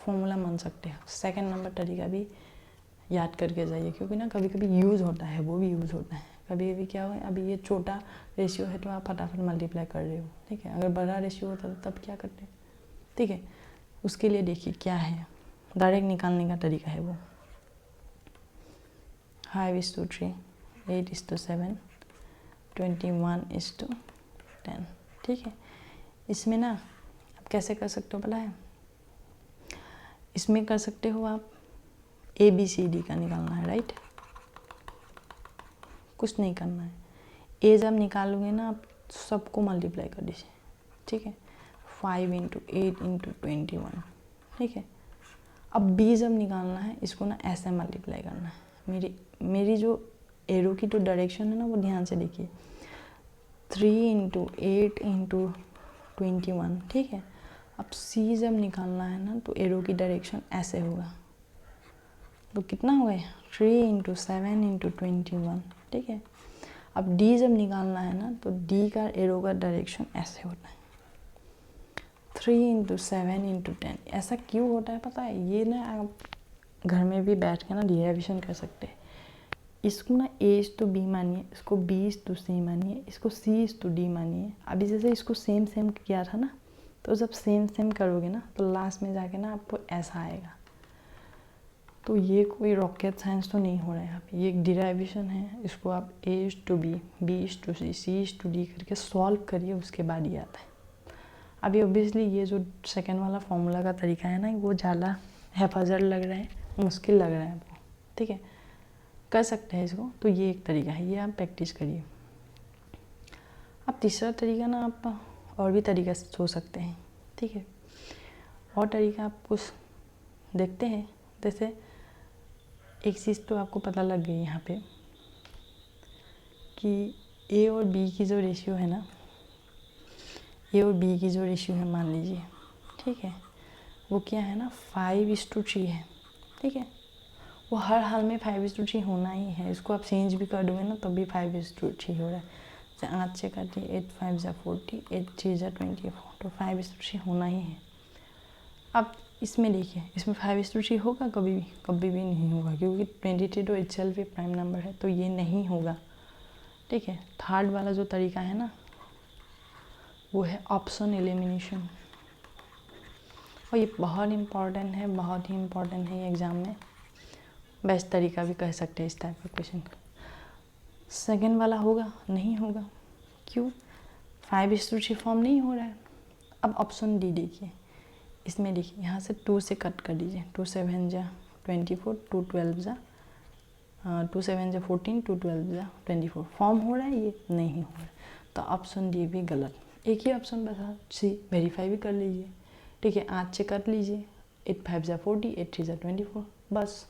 फॉर्मूला मान सकते हो। सेकंड नंबर तरीका भी याद करके जाइए, क्योंकि ना कभी कभी यूज़ होता है, वो भी यूज़ होता है। कभी कभी क्या हो, अभी ये छोटा रेशियो है तो आप फटाफट मल्टीप्लाई कर रहे हो, ठीक है। अगर बड़ा रेशियो होता तो तब क्या करते, ठीक है। उसके लिए देखिए क्या है, डायरेक्ट निकालने का तरीका है वो। 5:3, 8:7, 21:10, ठीक है। इसमें ना आप कैसे कर सकते हो पता है, इसमें कर सकते हो आप ABCD का निकालना है, राइट। कुछ नहीं करना है, ए जब निकालोगे ना आप सबको मल्टीप्लाई कर दीजिए, ठीक है। 5 × 8 × 21, ठीक है। अब बी जब निकालना है, इसको ना ऐसे मल्टीप्लाई करना है। मेरी जो एरो की जो डायरेक्शन है ना, वो ध्यान से देखिए। 3 × 8 × 21, ठीक है। अब सी जब निकालना है ना, तो एरो की डायरेक्शन ऐसे होगा, तो कितना हो गया 3 × 7 × 21, ठीक है। अब डी जब निकालना है ना, तो डी का एरो का डायरेक्शन ऐसे होता है, 3 × 7 × 10। ऐसा क्यों होता है पता है, ये ना आप घर में भी बैठ के ना रिविजन कर सकते हैं। इसको ना A:B मानिए, इसको B:C मानिए, इसको C:D मानिए। अभी जैसे इसको सेम सेम किया था ना, तो जब सेम सेम करोगे ना, तो लास्ट में जाके ना आपको ऐसा आएगा। तो ये कोई रॉकेट साइंस तो नहीं हो रहा है यहाँ पे, ये एक डिराइवेशन है। इसको आप A:B, B:C, C:D करके सॉल्व करिए, उसके बाद ये आता है। अभी ऑब्वियसली ये जो सेकेंड वाला फॉर्मूला का तरीका है ना, वो ज़्यादा हैफाजर लग रहा है, मुश्किल लग रहा है आपको, ठीक है। कर सकते हैं इसको, तो ये एक तरीका है, ये आप प्रैक्टिस करिए। अब तीसरा तरीका ना, आप और भी तरीका से सोच सकते हैं, ठीक है। और तरीका आप कुछ देखते हैं, जैसे एक चीज़ तो आपको पता लग गई यहाँ पे कि ए और बी की जो रेशियो है ना, ए और बी की जो रेशियो है मान लीजिए, ठीक है, वो क्या है ना 5:3 है, ठीक है। वो हर हाल में 5:3 होना ही है। इसको आप चेंज भी कर दोगे ना, तब भी 5:3 हो रहा है। जैसे 8 से काटिए, 8 × 5 = 40, 8 × 3 = 24, तो 5:3 होना ही है। अब इसमें देखिए, इसमें 5:3 होगा कभी भी नहीं होगा, क्योंकि 23 तो इटसेल्फ भी प्राइम नंबर है, तो ये नहीं होगा, ठीक है। थर्ड वाला जो तरीका है ना, वो है ऑप्शन एलिमिनेशन, और ये बहुत इम्पॉर्टेंट है, बहुत ही इम्पॉर्टेंट है ये एग्ज़ाम में। बेस्ट तरीका भी कह सकते हैं इस टाइप का क्वेश्चन। सेकेंड वाला होगा नहीं होगा, क्यों 5:3 फॉर्म नहीं हो रहा है। अब ऑप्शन डी देखिए, इसमें देखिए यहाँ से 2 से कट कर दीजिए, 2 × 7 = 24, 2 × 12 = 2 × 7 = 14, 2 × 12 = 24। फॉर्म हो रहा है, ये नहीं हो रहा है, तो ऑप्शन डी भी गलत। एक ही ऑप्शन बता, सी वेरीफाई भी कर लीजिए, ठीक है। 8 से कर लीजिए, 8 × 5 = 40, 8 × 3 = 24, बस।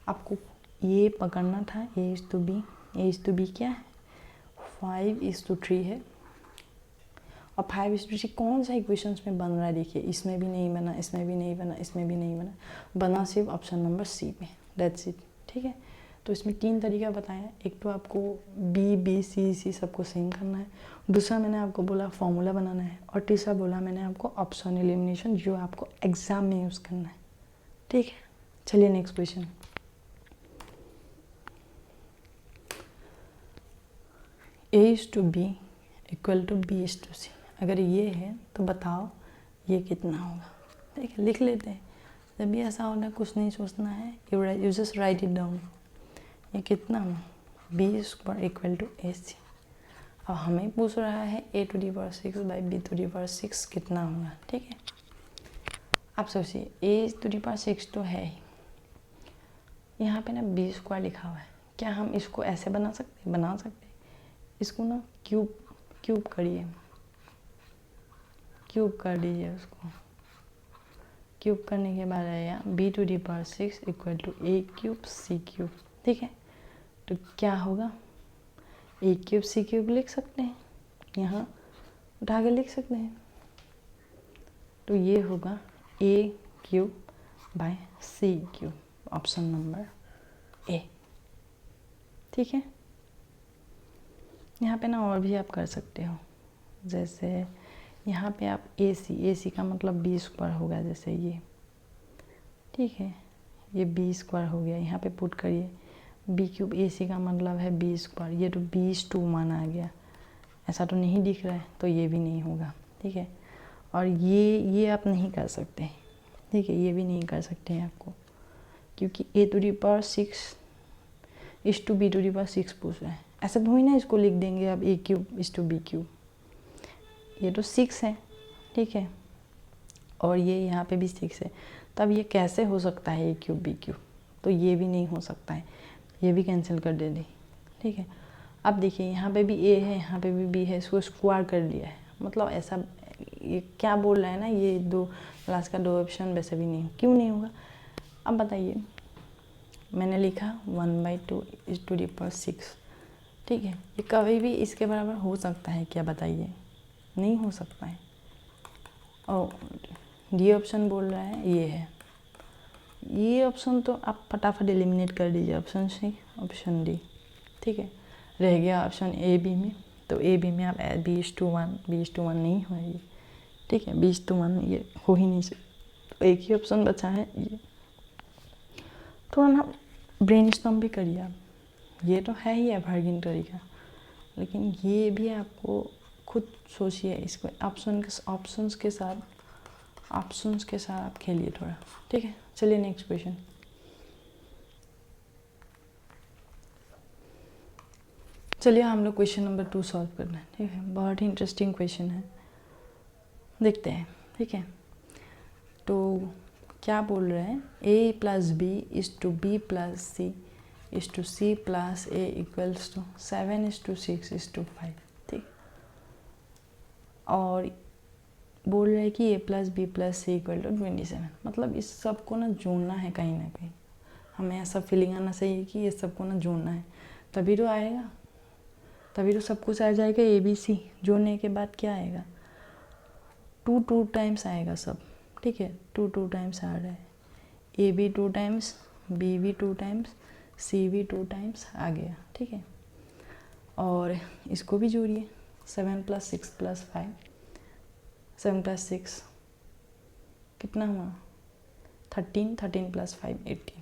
आपको ये पकड़ना था A:B। A:B क्या है 5:3 है, और 5:3 कौन सा इक्वेशंस में बन रहा है देखिए, इसमें भी नहीं बना, इसमें भी नहीं बना, इसमें भी नहीं बना सिर्फ ऑप्शन नंबर सी में, दैट्स इट, ठीक है। तो इसमें 3 तरीका बताया, एक तो आपको B, C सबको सेम करना है, दूसरा मैंने आपको बोला फॉर्मूला बनाना है, और तीसरा बोला मैंने आपको ऑप्शन एलिमिनेशन, जो आपको एग्जाम में यूज़ करना है, ठीक है। चलिए नेक्स्ट क्वेश्चन। A:B = B:C, अगर ये है तो बताओ ये कितना होगा, ठीक है। लिख लेते हैं, जब भी ऐसा होना कुछ नहीं सोचना है, you just right it down. ये कितना हुआ B² = AC। अब हमें पूछ रहा है A⁶ / B⁶ कितना होगा, ठीक है। आप सोचिए A⁶ तो है ही, यहाँ पे ना B² लिखा हुआ है, क्या हम इसको ऐसे बना सकते हैं? इसको ना क्यूब करिए, क्यूब कर दीजिए उसको। क्यूब करने के बाद आएगा B⁶ = A³ C³, ठीक है। तो क्या होगा A³ C³ लिख सकते हैं, यहाँ उठा के लिख सकते हैं, तो ये होगा A³ / C³, option number A, ठीक है। यहाँ पे ना और भी आप कर सकते हो, जैसे यहाँ पे आप AC का मतलब B² होगा, जैसे ये ठीक है। ये बी स्क्वायर हो गया, यहाँ पे पुट करिए बी क्यूब ए सी का मतलब है बी स्क्वायर, ये तो B/2 आ गया, ऐसा तो नहीं दिख रहा है तो ये भी नहीं होगा। ठीक है, और ये आप नहीं कर सकते, ठीक है, ये भी नहीं कर सकते हैं आपको, क्योंकि A⁴ इस टू B⁴ पूछ रहा है। ऐसा तो ही ना इसको लिख देंगे आप A³ इस टू B³, ये तो 6 है, ठीक है, और ये यहाँ पे भी 6 है, तब ये कैसे हो सकता है A³ B³, तो ये भी नहीं हो सकता है, ये भी कैंसिल कर दे दी। ठीक है, अब देखिए यहाँ पे भी A है, यहाँ पे भी B है, इसको स्क्वायर कर लिया है, मतलब ऐसा ये क्या बोल रहा है ना, ये दो लास्ट का 2 ऑप्शन वैसे भी नहीं, क्यों नहीं होगा। अब बताइए, मैंने लिखा 1/2 इस टू दी पावर 6, ठीक है, ये कभी भी इसके बराबर हो सकता है क्या, बताइए, नहीं हो सकता है। और डी ऑप्शन बोल रहा है ये है, ये ऑप्शन तो आप फटाफट एलिमिनेट कर दीजिए, ऑप्शन सी ऑप्शन डी। ठीक है, रह गया ऑप्शन ए बी में, तो ए बी में आप B/1 नहीं हो ये, ठीक है, B/1 ये हो ही नहीं सकता, तो एक ही ऑप्शन बचा है ये। थोड़ा ना ब्रेन स्टॉर्म भी करिए आप, ये तो है ही एवर्ग्रीन तरीका, लेकिन ये भी आपको खुद सोचिए, इसको ऑप्शंस के साथ आप खेलिए थोड़ा। ठीक है, चलिए नेक्स्ट क्वेश्चन। चलिए हम लोग क्वेश्चन नंबर 2 सॉल्व करना है। ठीक है, बहुत ही इंटरेस्टिंग क्वेश्चन है, देखते हैं। ठीक है, तो क्या बोल रहे हैं, A + B is to B + C is to C + A equals to 7:6:5। ठीक, और बोल रहे हैं कि A + B + C = 27, मतलब इस सब को ना जोड़ना है कहीं ना कहीं, हमें ऐसा फीलिंग आना चाहिए कि ये सबको ना जोड़ना है, तभी तो आएगा, तभी तो सब कुछ आ जाएगा। ABC जोड़ने के बाद क्या आएगा, 2 टाइम्स आएगा सब। ठीक है, 2 टाइम्स आ रहा है, AB 2 टाइम्स, B भी 2 टाइम्स, C भी 2 टाइम्स आ गया। ठीक है, और इसको भी जोड़िए, 7 + 6 + 5, 7 + 6 कितना हुआ, 13, 13 + 5 18,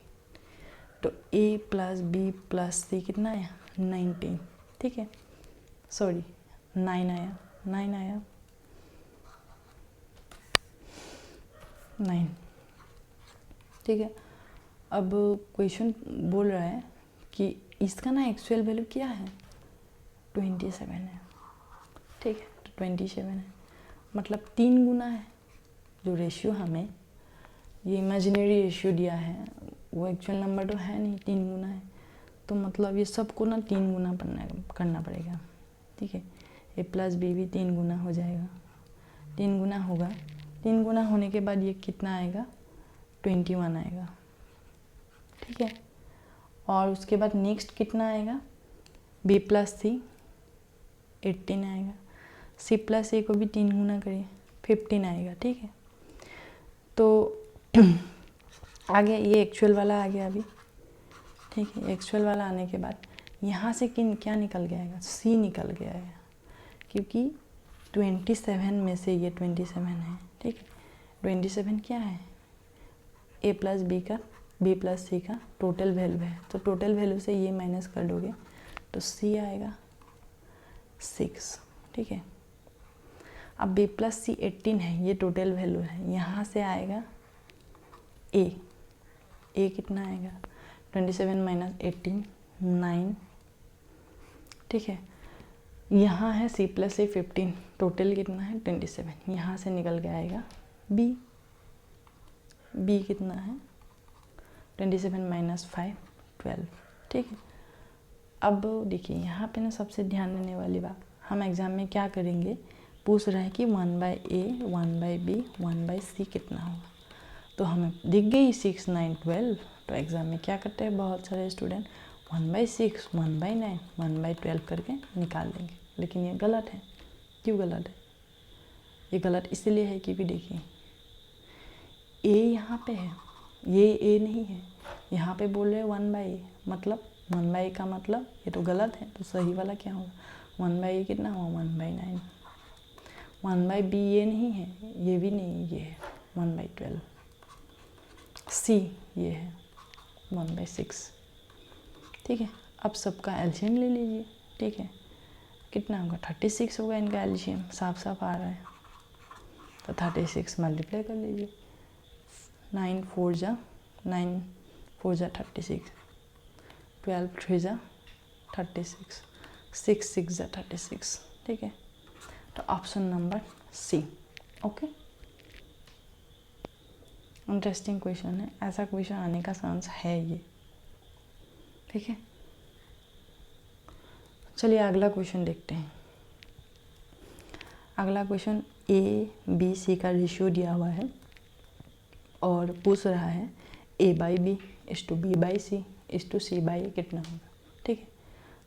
तो A + B + C कितना आया, 19। ठीक है, सॉरी 9 आया, 9। ठीक है, अब क्वेश्चन बोल रहा है कि इसका ना एक्चुअल वैल्यू क्या है, 27 है। ठीक है, तो 27 है, मतलब 3 गुना है, जो रेशियो हमें ये इमेजिनरी रेशियो दिया है वो एक्चुअल नंबर तो है नहीं, 3 गुना है, तो मतलब ये सबको ना 3 गुना करना पड़ेगा। ठीक है, A + B भी 3 गुना हो जाएगा, 3 गुना होगा, 3 गुना होने के बाद ये कितना आएगा, 21 आएगा। ठीक है, और उसके बाद नेक्स्ट कितना आएगा, B + C 18 आएगा, C + A को भी 3 गुना करिए, 15 आएगा। ठीक है, तो आगे ये एक्चुअल वाला आ गया अभी। ठीक है, एक्चुअल वाला आने के बाद यहाँ से क्या निकल गया है, C निकल गया है, क्योंकि 27 में से ये 27 है। ठीक है, 27 क्या है, A + B + C का टोटल वैल्यू है, तो टोटल वैल्यू से ये माइनस कर दोगे तो C आएगा 6। ठीक है, अब B + C 18 है, ये टोटल वैल्यू है, यहाँ से आएगा A कितना आएगा, 27 - 18 9। ठीक है, यहाँ है C + A 15, टोटल कितना है 27, यहाँ से निकल के आएगा B कितना है 27 - 5 12। ठीक है, अब देखिए यहाँ पे ना सबसे ध्यान देने वाली बात, हम एग्ज़ाम में क्या करेंगे, पूछ रहा है कि 1/A 1/B 1/C कितना होगा, तो हमें दिख गई 6 9 12, तो एग्ज़ाम में क्या करते हैं बहुत सारे स्टूडेंट 1/6 1/9 1/12 करके निकाल देंगे, लेकिन ये गलत है। क्यों गलत है, ये गलत इसलिए है क्योंकि देखिए A यहाँ पे है, ये A नहीं है, यहाँ पे बोल रहे हैं 1/A, मतलब 1/A का मतलब ये तो गलत है, तो सही वाला क्या होगा, 1/A कितना हुआ 1/9, 1/B ये नहीं है, ये भी नहीं, ये है 1/12। सी ये है 1/6, ठीक है। अब सबका एलसीएम ले लीजिए, ठीक है। कितना होगा 36 होगा इनका एलसीएम, साफ साफ आ रहा है। तो 36 मल्टीप्लाई कर लीजिए, 9 4 जा 36, 12 3 जा 36, 6 6 जा 36, ठीक है। तो option number C. Okay, interesting question है, ऐसा क्वेश्चन आने का चांस है ये, ठीक है। चलिए अगला क्वेश्चन देखते हैं। अगला क्वेश्चन A/B/C का रेशियो दिया हुआ है और पूछ रहा है A/B = B/C = C/A कितना होगा, ठीक है।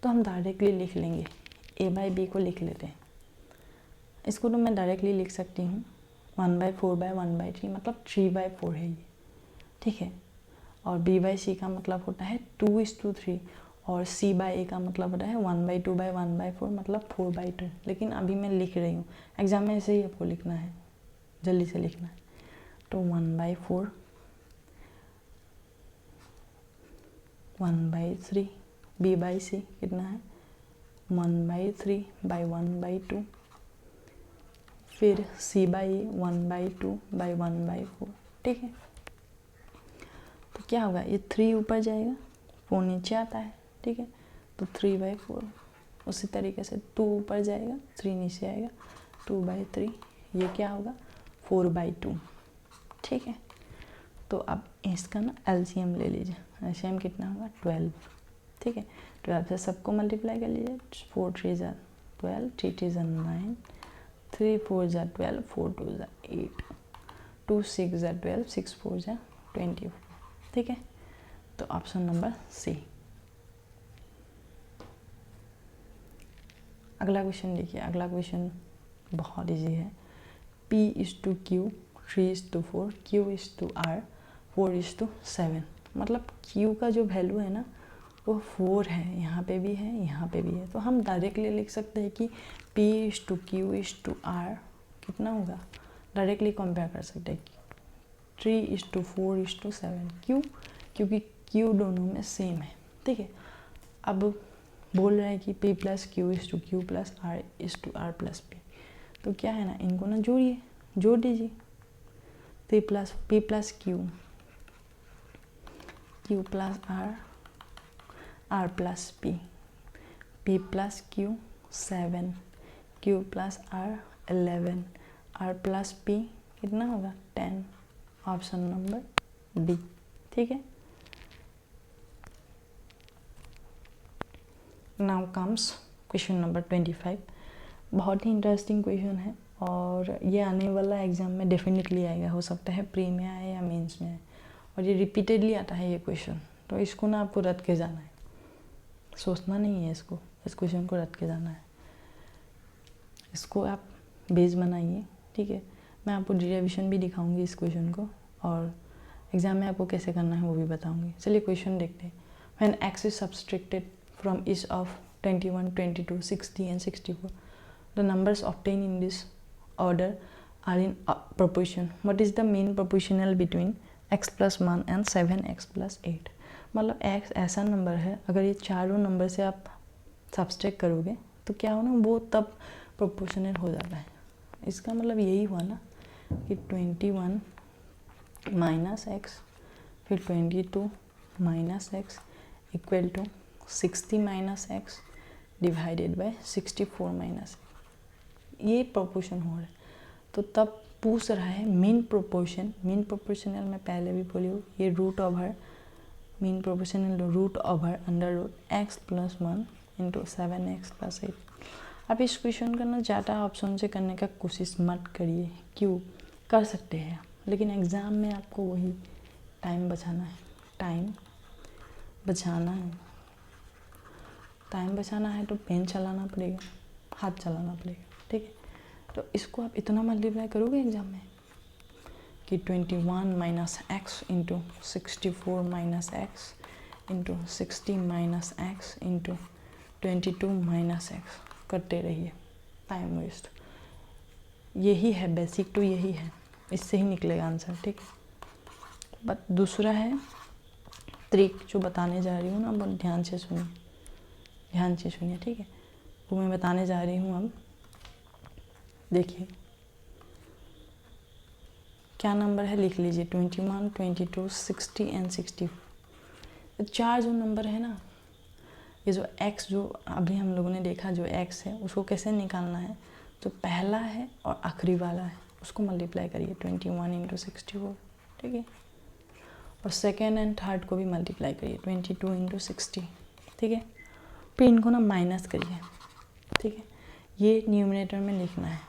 तो हम डायरेक्टली लिख लेंगे, A/B को लिख लेते हैं। इसको तो मैं डायरेक्टली लिख सकती हूँ 1/4/1/3, मतलब 3/4 है ये, ठीक है। और B/C का मतलब होता है 2:3 और C/A का मतलब होता है 1/2/1/4, मतलब 4/2। लेकिन अभी मैं लिख रही हूँ, एग्जाम में ऐसे ही आपको लिखना है, जल्दी से लिखना है। तो 1/4 1/3 B/C कितना है 1/3/1/2, फिर C/A 1/2/1/4, ठीक है। तो क्या होगा, ये 3 ऊपर जाएगा, 4 नीचे आता है, ठीक है। तो 3/4, उसी तरीके से 2 ऊपर जाएगा, 3 नीचे आएगा, 2/3, ये क्या होगा 4/2, ठीक है। तो अब इसका ना एलसीएम ले लीजिए, एलसीएम कितना होगा 12, ठीक है। 12 से सबको मल्टीप्लाई कर लीजिए, 4 3 जा 12, 3 3 जा 9, 3 4 जा 12, 4 2 जा 8, 2 6 जा 12, 6 4 जा 24, ठीक है। तो ऑप्शन नंबर सी। अगला क्वेश्चन देखिए, अगला क्वेश्चन बहुत इजी है। P/Q 3:4, Q/R 4:7, मतलब Q का जो वैल्यू है ना वो 4 है, यहाँ पे भी है, यहाँ पे भी है। तो हम डायरेक्टली लिख सकते हैं कि P/Q/R कितना होगा, डायरेक्टली कंपेयर कर सकते हैं 3:4:7। क्यों, क्योंकि Q दोनों में सेम है, ठीक है। अब बोल रहे हैं कि P+Q/Q + R/R+P, तो क्या है ना, इनको ना जोड़िए, जोड़ दीजिए। P + Q Q + R R+P, P + Q 7, Q + R 11, R+P कितना होगा 10, ऑप्शन नंबर डी, ठीक है। Now comes question number 25। बहुत ही इंटरेस्टिंग क्वेश्चन है और ये आने वाला एग्जाम में डेफिनेटली आएगा, हो सकता है प्री में आए या मेंस में आए, और ये रिपीटेडली आता है ये क्वेश्चन। तो इसको ना आपको रट के जाना है, सोचना नहीं है इसको, इस क्वेश्चन को रट के जाना है। इसको आप बेस बनाइए, ठीक है। मैं आपको डेरिवेशन भी दिखाऊंगी इस क्वेश्चन को, और एग्जाम में आपको कैसे करना है वो भी बताऊंगी। चलिए क्वेश्चन देखते हैं। When x is subtracted from each of 21, 22, 60 and 64, the numbers obtained in this order are in proportion. What is the mean proportional between x + 1 and 7x + 8? मतलब x ऐसा नंबर है, अगर ये चारों नंबर से आप सब्सट्रैक्ट करोगे तो क्या हो ना, वो तब प्रोपोर्शनल हो जाता है। इसका मतलब यही हुआ ना कि 21 - x फिर 22 - x equal to 60 - x divided by 64 - x, ये प्रोपोर्शन हो रहा है। तो तब पूछ रहा है मीन प्रोपोर्शन। मीन प्रोपोर्शनल मैं पहले भी बोली हूँ, ये root over mean proportional root over under root x + 1 × 7x + 8। अब इस क्वेश्चन का ना ज़्यादा ऑप्शन से करने का कोशिश मत करिए, क्यों, कर सकते हैं लेकिन एग्ज़ाम में आपको वही टाइम बचाना है, टाइम बचाना है। टाइम बचाना है तो पेन चलाना पड़ेगा, हाथ चलाना पड़ेगा, ठीक है। तो इसको आप इतना मल्टीप्लाई करोगे एग्जाम में कि 21 - x × 64 - x × 60 - x × 22 - x करते रहिए, टाइम वेस्ट। यही है बेसिक, तो यही है, इससे ही निकलेगा आंसर, ठीक है। बट दूसरा है ट्रिक जो बताने जा रही हूँ ना, बहुत ध्यान से सुनिए, ध्यान से सुनिए, ठीक है। वो मैं बताने जा रही हूँ अब। देखिए क्या नंबर है, लिख लीजिए 21, 22, 60 एंड 64। चार जो नंबर है ना, ये जो x जो अभी हम लोगों ने देखा जो x है उसको कैसे निकालना है, जो पहला है और आखिरी वाला है उसको मल्टीप्लाई करिए 21 इंटू 64, ठीक है। और सेकेंड एंड थर्ड को भी मल्टीप्लाई करिए 22 इंटू 60, ठीक है। फिर इनको ना माइनस करिए, ठीक है। ये न्यूमरेटर में लिखना है।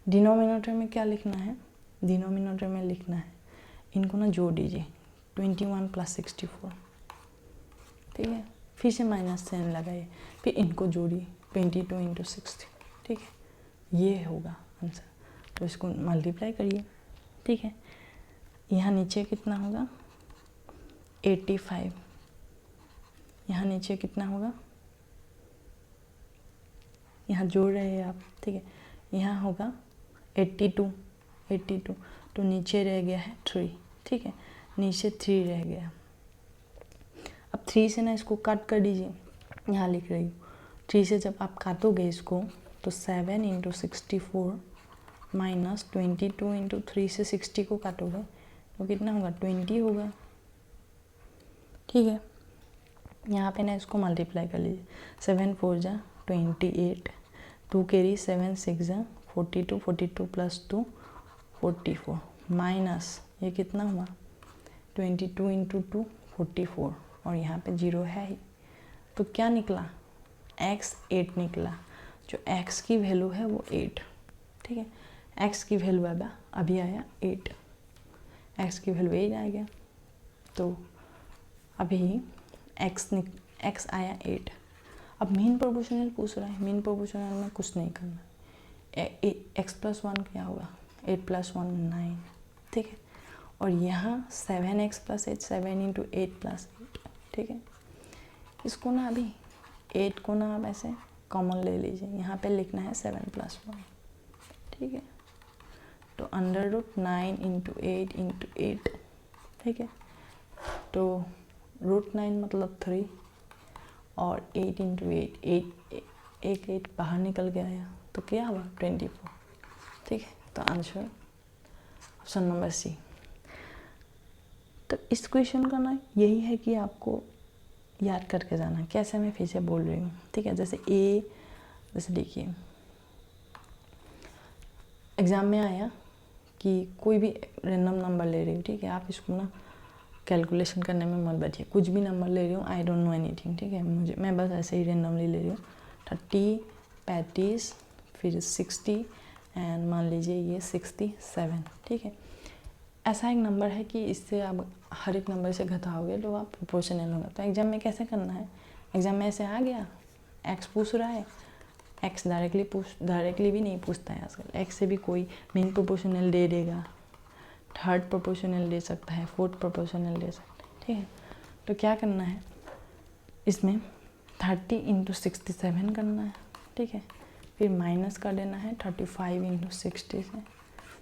डिनोमिनेटर में क्या लिखना है, डिनोमिनेटर में लिखना है, इनको ना जोड़ दीजिए 21 प्लस 64, ठीक है। फिर से माइनस साइन लगाइए, फिर इनको जोड़िए 22 इंटू 60, ठीक है। ये होगा आंसर। तो इसको मल्टीप्लाई करिए, ठीक है। यहाँ नीचे कितना होगा 85, यहाँ नीचे कितना होगा, यहाँ जोड़ रहे हैं आप, ठीक है। यहाँ होगा 82, तो नीचे रह गया है 3, ठीक है, नीचे 3 रह गया। अब 3 से ना इसको कट कर दीजिए, यहाँ लिख रही हूँ 3 से जब आप काटोगे इसको तो 7 इंटू 64 माइनस 22 इंटू 3 से 60 को काटोगे तो कितना होगा 20 होगा, ठीक है। यहाँ पे ना इसको मल्टीप्लाई कर लीजिए 7 4 जा 28, 2 कैरी 7 6 जा 42, 42 प्लस 2 44 माइनस ये कितना हुआ 22 इंटू 2 44 और यहाँ पे 0 है ही, तो क्या निकला x 8 निकला। जो x की वैल्यू है वो 8, ठीक है। x की वैल्यू अभी आया 8, x की वैल्यू 8 आ गया, तो अभी x आया 8। अब मीन प्रोपोर्शनल पूछ रहा है, मीन प्रोपोर्शनल में कुछ नहीं करना, x प्लस 1 क्या होगा 8 प्लस 1 9, ठीक है। और यहाँ 7x प्लस 8 7 इंटू 8 प्लस 8, ठीक है। इसको ना अभी 8 को ना आप ऐसे कॉमन ले लीजिए, यहाँ पे लिखना है 7 प्लस 1, ठीक है। तो अंडर रूट 9 इंटू 8 इंटू 8, ठीक है। तो रूट 9 मतलब 3 और 8 इंटू 8 8 बाहर निकल के आया तो क्या हुआ 24, ठीक है। तो आंसर ऑप्शन नंबर सी। तो इस क्वेश्चन का ना यही है कि आपको याद करके जाना है। कैसे, मैं फिर से बोल रही हूँ, ठीक है। जैसे देखिए एग्ज़ाम में आया कि कोई भी रैंडम नंबर ले रही हूँ, ठीक है। आप इसको ना कैलकुलेशन करने में मत बैठिए, कुछ भी नंबर ले रही हूँ, आई डोंट नो एनीथिंग, ठीक है। मैं बस ऐसे ही रैंडमली ले रही हूँ 30 35 फिर 60 एंड मान लीजिए ये 67, ठीक है। ऐसा एक नंबर है कि इससे आप हर एक नंबर से घटाओगे तो आप प्रोपोर्शनल होगा। तो एग्ज़ाम में कैसे करना है, एग्ज़ाम में ऐसे आ गया x पूछ रहा है, x डायरेक्टली भी नहीं पूछता है आजकल, x से भी कोई मेन प्रोपोर्शनल दे देगा, थर्ड प्रोपोर्शनल दे सकता है, फोर्थ प्रोपोर्शनल दे सकता है, ठीक है। तो क्या करना है, इसमें 30 इंटू 67 करना है, ठीक है। फिर माइनस कर देना है 35 इंटू 60 से,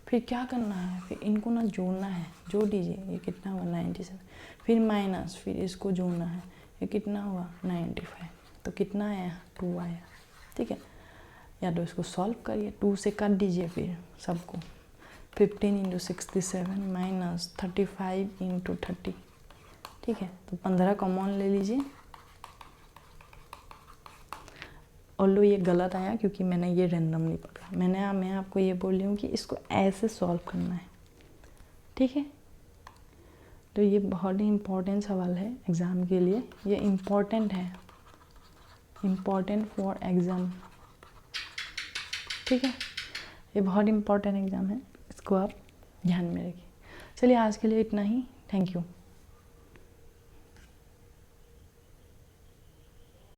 फिर क्या करना है, फिर इनको ना जोड़ना है, जोड़ दीजिए, ये कितना हुआ 97, फिर माइनस, फिर इसको जोड़ना है, ये कितना हुआ 95, तो कितना आया 2 आया, ठीक है। या तो इसको सॉल्व करिए, 2 से काट दीजिए फिर सबको, 15 इंटू 67 माइनस 35 इंटू 30, ठीक है। तो 15 कॉमन ले लीजिए। और लो ये गलत आया क्योंकि मैंने ये रैंडमली पढ़ा, मैं आपको ये बोल रही हूँ कि इसको ऐसे सॉल्व करना है, ठीक है। तो ये बहुत ही इम्पोर्टेंट सवाल है एग्ज़ाम के लिए, ये इम्पोर्टेंट है, इम्पोर्टेंट फॉर एग्ज़ाम, ठीक है। ये बहुत इम्पोर्टेंट एग्ज़ाम है, इसको आप ध्यान में रखिए। चलिए आज के लिए इतना ही, थैंक यू।